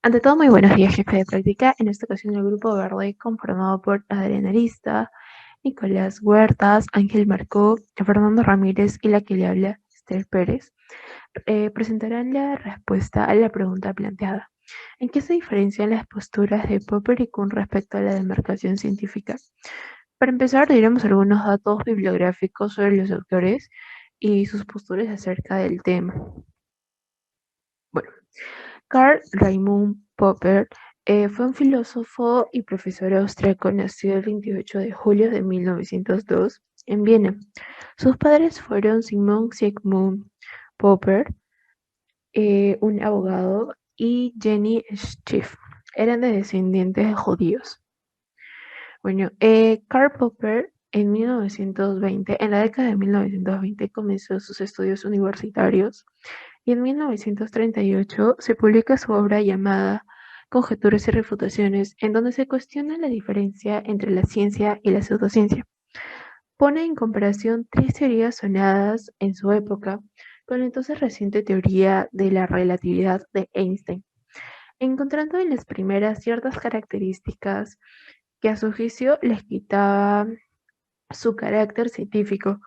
Ante todo, muy buenos días, jefe de práctica. En esta ocasión, el grupo verde, conformado por Adriana Arista, Nicolás Huertas, Ángel Marcó, Fernando Ramírez y la que le habla, Esther Pérez, presentarán la respuesta a la pregunta planteada. ¿En qué se diferencian las posturas de Popper y Kuhn respecto a la demarcación científica? Para empezar, diremos algunos datos bibliográficos sobre los autores y sus posturas acerca del tema. Bueno, Karl Raimund Popper fue un filósofo y profesor austriaco nacido el 28 de julio de 1902 en Viena. Sus padres fueron Simon Siegmund Popper, un abogado, y Jenny Schiff. Eran de descendientes judíos. Bueno, Karl Popper en 1920, en la década de 1920, comenzó sus estudios universitarios y en 1938 se publica su obra llamada Conjeturas y refutaciones, en donde se cuestiona la diferencia entre la ciencia y la pseudociencia. Pone en comparación tres teorías sonadas en su época con la entonces reciente teoría de la relatividad de Einstein, encontrando en las primeras ciertas características que a su juicio les quitaba su carácter científico,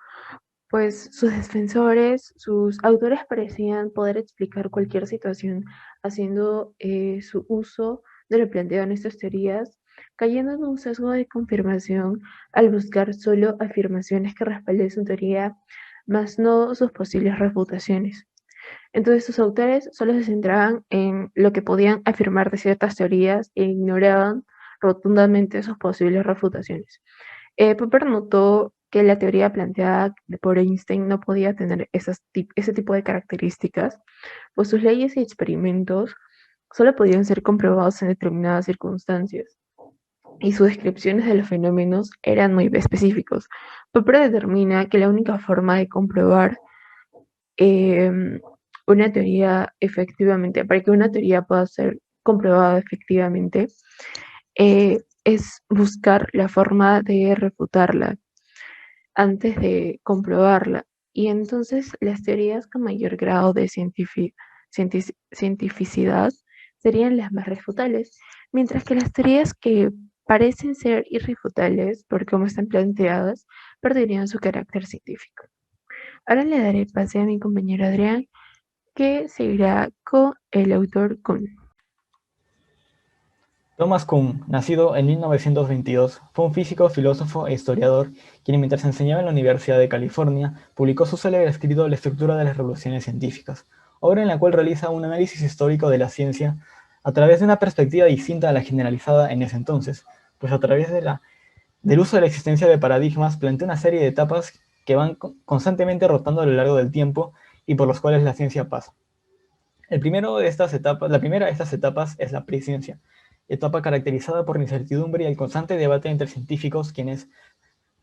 pues sus defensores, sus autores parecían poder explicar cualquier situación haciendo su uso de lo planteado en estas teorías, cayendo en un sesgo de confirmación al buscar solo afirmaciones que respalden su teoría, más no sus posibles refutaciones. Entonces sus autores solo se centraban en lo que podían afirmar de ciertas teorías e ignoraban rotundamente sus posibles refutaciones. Popper notó que la teoría planteada por Einstein no podía tener ese tipo de características, pues sus leyes y experimentos solo podían ser comprobados en determinadas circunstancias, y sus descripciones de los fenómenos eran muy específicos. Popper determina que la única forma de comprobar em, una teoría efectivamente, para que una teoría pueda ser comprobada efectivamente, es buscar la forma de refutarla antes de comprobarla. Y entonces las teorías con mayor grado de cientificidad serían las más refutables, mientras que las teorías que parecen ser irrefutables por cómo están planteadas perderían su carácter científico. Ahora le daré pase a mi compañero Adrián, que seguirá con el autor Kuhn. Thomas Kuhn, nacido en 1922, fue un físico, filósofo e historiador quien, mientras enseñaba en la Universidad de California, publicó su célebre escrito La estructura de las revoluciones científicas, obra en la cual realiza un análisis histórico de la ciencia a través de una perspectiva distinta a la generalizada en ese entonces, pues a través del uso de la existencia de paradigmas plantea una serie de etapas que van constantemente rotando a lo largo del tiempo y por los cuales la ciencia pasa. La primera de estas etapas es la presciencia, etapa caracterizada por la incertidumbre y el constante debate entre científicos quienes,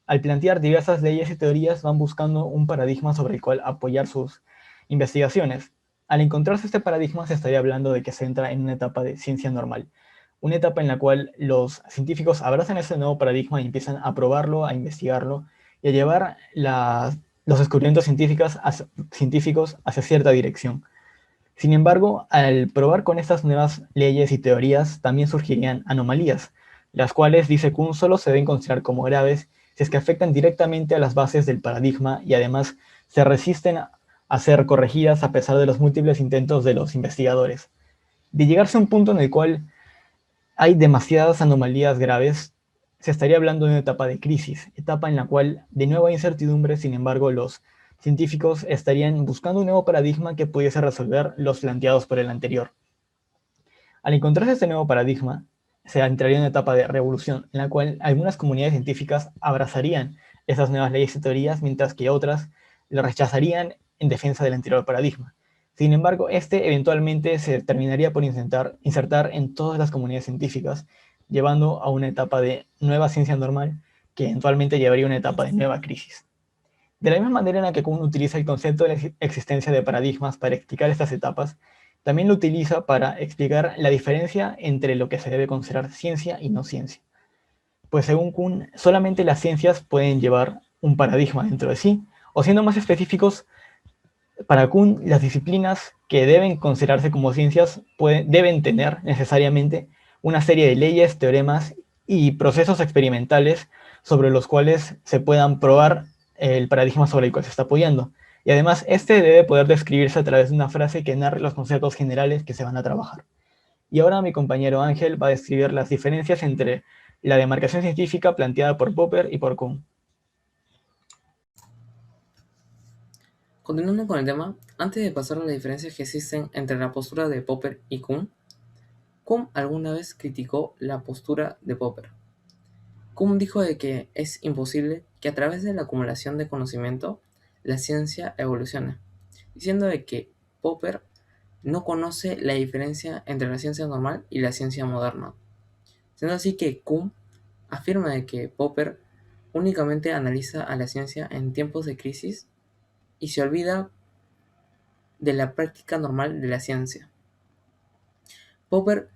al plantear diversas leyes y teorías, van buscando un paradigma sobre el cual apoyar sus investigaciones. Al encontrarse este paradigma, se estaría hablando de que se entra en una etapa de ciencia normal, una etapa en la cual los científicos abrazan ese nuevo paradigma y empiezan a probarlo, a investigarlo y a llevar los descubrimientos científicos hacia cierta dirección. Sin embargo, al probar con estas nuevas leyes y teorías, también surgirían anomalías, las cuales, dice Kuhn, solo se deben considerar como graves si es que afectan directamente a las bases del paradigma y además se resisten a ser corregidas a pesar de los múltiples intentos de los investigadores. De llegarse a un punto en el cual hay demasiadas anomalías graves, se estaría hablando de una etapa de crisis, etapa en la cual de nuevo hay incertidumbre. Sin embargo, los científicos estarían buscando un nuevo paradigma que pudiese resolver los planteados por el anterior. Al encontrarse este nuevo paradigma, se entraría en una etapa de revolución, en la cual algunas comunidades científicas abrazarían esas nuevas leyes y teorías, mientras que otras lo rechazarían en defensa del anterior paradigma. Sin embargo, este eventualmente se terminaría por insertar en todas las comunidades científicas, llevando a una etapa de nueva ciencia normal, que eventualmente llevaría a una etapa de nueva crisis. De la misma manera en la que Kuhn utiliza el concepto de la existencia de paradigmas para explicar estas etapas, también lo utiliza para explicar la diferencia entre lo que se debe considerar ciencia y no ciencia. Pues según Kuhn, solamente las ciencias pueden llevar un paradigma dentro de sí, o siendo más específicos, Para Kuhn, las disciplinas que deben considerarse como ciencias deben tener necesariamente una serie de leyes, teoremas y procesos experimentales sobre los cuales se puedan probar el paradigma sobre el cual se está apoyando. Y además, este debe poder describirse a través de una frase que narre los conceptos generales que se van a trabajar. Y ahora mi compañero Ángel va a describir las diferencias entre la demarcación científica planteada por Popper y por Kuhn. Continuando con el tema, antes de pasar a las diferencias que existen entre la postura de Popper y Kuhn alguna vez criticó la postura de Popper. Kuhn dijo de que es imposible que a través de la acumulación de conocimiento la ciencia evolucione, diciendo de que Popper no conoce la diferencia entre la ciencia normal y la ciencia moderna. Siendo así que Kuhn afirma de que Popper únicamente analiza a la ciencia en tiempos de crisis y se olvida de la práctica normal de la ciencia. Popper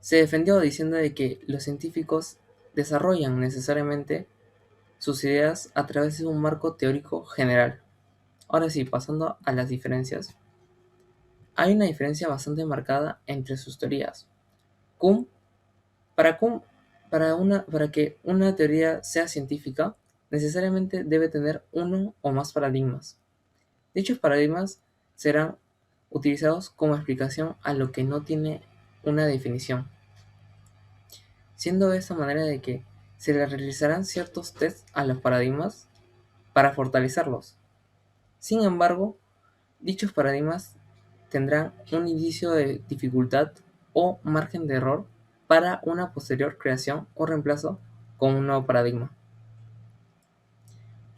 se defendió diciendo de que los científicos desarrollan necesariamente sus ideas a través de un marco teórico general. Ahora sí, pasando a las diferencias. Hay una diferencia bastante marcada entre sus teorías. Kuhn, para Kuhn, para que una teoría sea científica, necesariamente debe tener uno o más paradigmas. Dichos paradigmas serán utilizados como explicación a lo que no tiene una definición, siendo de esta manera de que se le realizarán ciertos tests a los paradigmas para fortalecerlos. Sin embargo, dichos paradigmas tendrán un indicio de dificultad o margen de error para una posterior creación o reemplazo con un nuevo paradigma.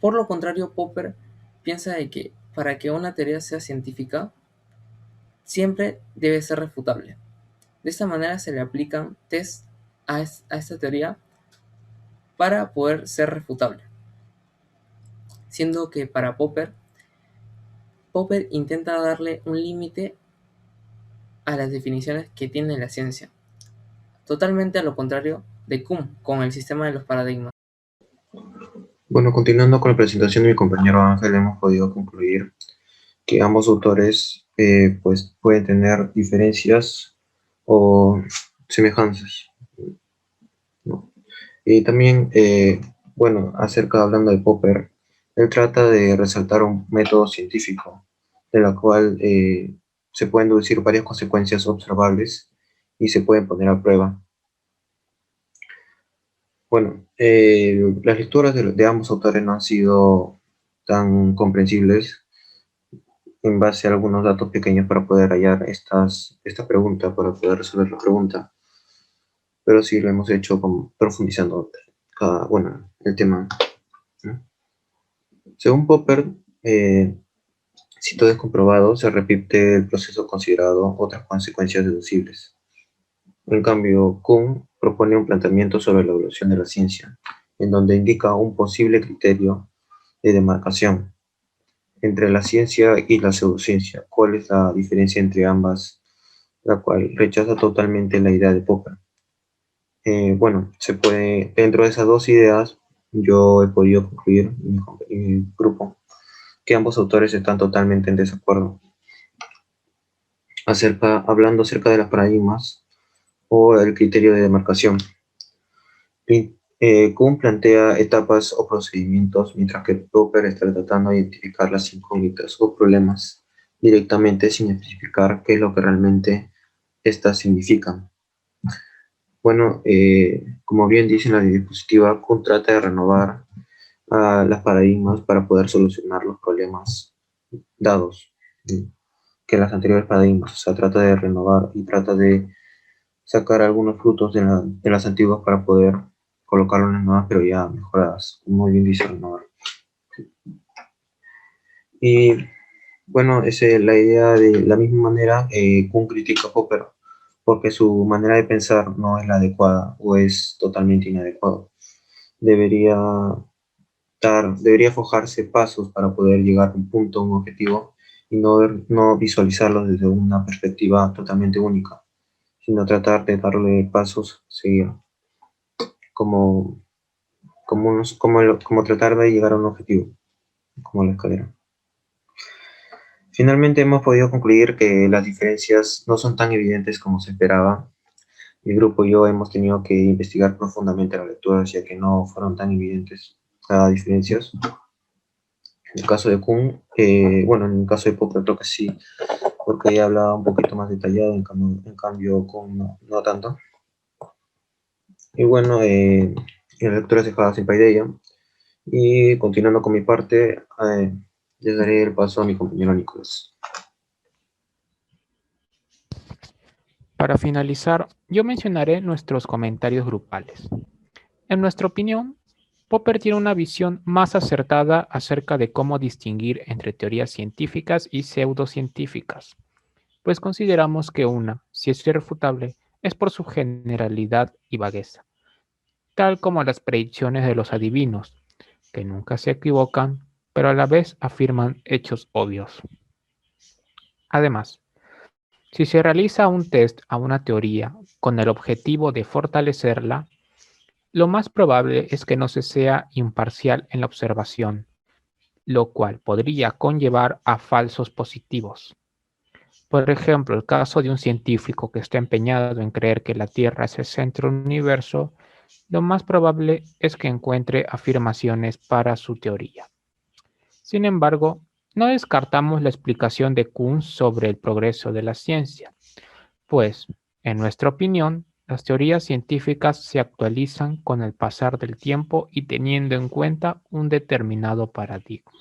Por lo contrario, Popper piensa de que para que una teoría sea científica, siempre debe ser refutable. De esta manera se le aplican tests a esta teoría para poder ser refutable. Siendo que para Popper intenta darle un límite a las definiciones que tiene la ciencia, totalmente a lo contrario de Kuhn con el sistema de los paradigmas. Bueno, continuando con la presentación de mi compañero Ángel, hemos podido concluir que ambos autores pues pueden tener diferencias o semejanzas, ¿no? Y también, bueno, hablando de Popper, él trata de resaltar un método científico de la cual se pueden deducir varias consecuencias observables y se pueden poner a prueba. Bueno, las lecturas de ambos autores no han sido tan comprensibles en base a algunos datos pequeños para poder hallar esta pregunta, para poder resolver la pregunta, pero sí lo hemos hecho profundizando el tema, ¿no? Según Popper, si todo es comprobado, se repite el proceso considerado otras consecuencias deducibles. En cambio, Kuhn propone un planteamiento sobre la evolución de la ciencia, en donde indica un posible criterio de demarcación entre la ciencia y la pseudociencia. ¿Cuál es la diferencia entre ambas? La cual rechaza totalmente la idea de Popper. Bueno, dentro de esas dos ideas, yo he podido concluir en mi grupo que ambos autores están totalmente en desacuerdo. Hablando acerca de los paradigmas o el criterio de demarcación. Kuhn plantea etapas o procedimientos, mientras que Popper está tratando de identificar las incógnitas o problemas directamente sin especificar qué es lo que realmente éstas significan. Bueno, como bien dice en la diapositiva, Kuhn trata de renovar los paradigmas para poder solucionar los problemas dados que las anteriores paradigmas. O sea, trata de renovar y trata de sacar algunos frutos de las antiguas para poder colocarlo en las nuevas, pero ya mejoradas, como bien dice renovar. Y bueno, la idea de la misma manera, Kuhn critica a Popper porque su manera de pensar no es la adecuada o es totalmente inadecuado. Debería forjarse pasos para poder llegar a un punto, un objetivo, y no visualizarlos desde una perspectiva totalmente única, sino tratar de darle pasos seguidos, como tratar de llegar a un objetivo, como la escalera. Finalmente hemos podido concluir que las diferencias no son tan evidentes como se esperaba. Mi grupo y yo hemos tenido que investigar profundamente las lecturas, ya que no fueron tan evidentes las diferencias. En el caso de Kuhn, bueno, en el caso de Popper creo que sí, porque ella hablaba un poquito más detallado, en cambio Kuhn no tanto. Y bueno, las lecturas dejadas sin paideia. Y continuando con mi parte, les daré el paso a mi compañero Nicolás. Para finalizar, yo mencionaré nuestros comentarios grupales. En nuestra opinión, Popper tiene una visión más acertada acerca de cómo distinguir entre teorías científicas y pseudocientíficas, pues consideramos que una, si es irrefutable, es por su generalidad y vagueza, tal como las predicciones de los adivinos, que nunca se equivocan, pero a la vez afirman hechos obvios. Además, si se realiza un test a una teoría con el objetivo de fortalecerla, lo más probable es que no se sea imparcial en la observación, lo cual podría conllevar a falsos positivos. Por ejemplo, el caso de un científico que está empeñado en creer que la Tierra es el centro del universo, lo más probable es que encuentre afirmaciones para su teoría. Sin embargo, no descartamos la explicación de Kuhn sobre el progreso de la ciencia, pues, en nuestra opinión, las teorías científicas se actualizan con el pasar del tiempo y teniendo en cuenta un determinado paradigma.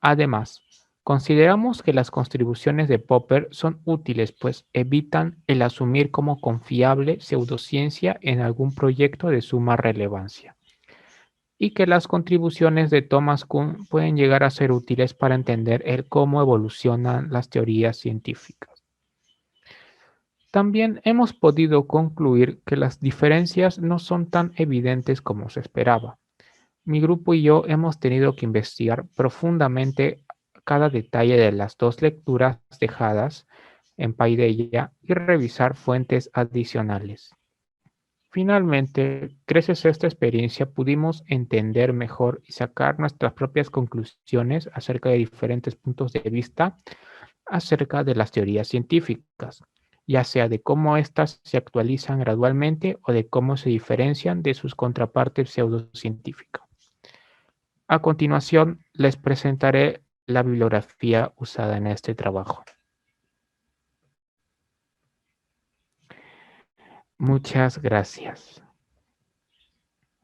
Además, consideramos que las contribuciones de Popper son útiles, pues evitan el asumir como confiable pseudociencia en algún proyecto de suma relevancia, y que las contribuciones de Thomas Kuhn pueden llegar a ser útiles para entender el cómo evolucionan las teorías científicas. También hemos podido concluir que las diferencias no son tan evidentes como se esperaba. Mi grupo y yo hemos tenido que investigar profundamente cada detalle de las dos lecturas dejadas en Paideia y revisar fuentes adicionales. Finalmente, gracias a esta experiencia pudimos entender mejor y sacar nuestras propias conclusiones acerca de diferentes puntos de vista acerca de las teorías científicas, ya sea de cómo éstas se actualizan gradualmente o de cómo se diferencian de sus contrapartes pseudocientíficas. A continuación, les presentaré la bibliografía usada en este trabajo. Muchas gracias.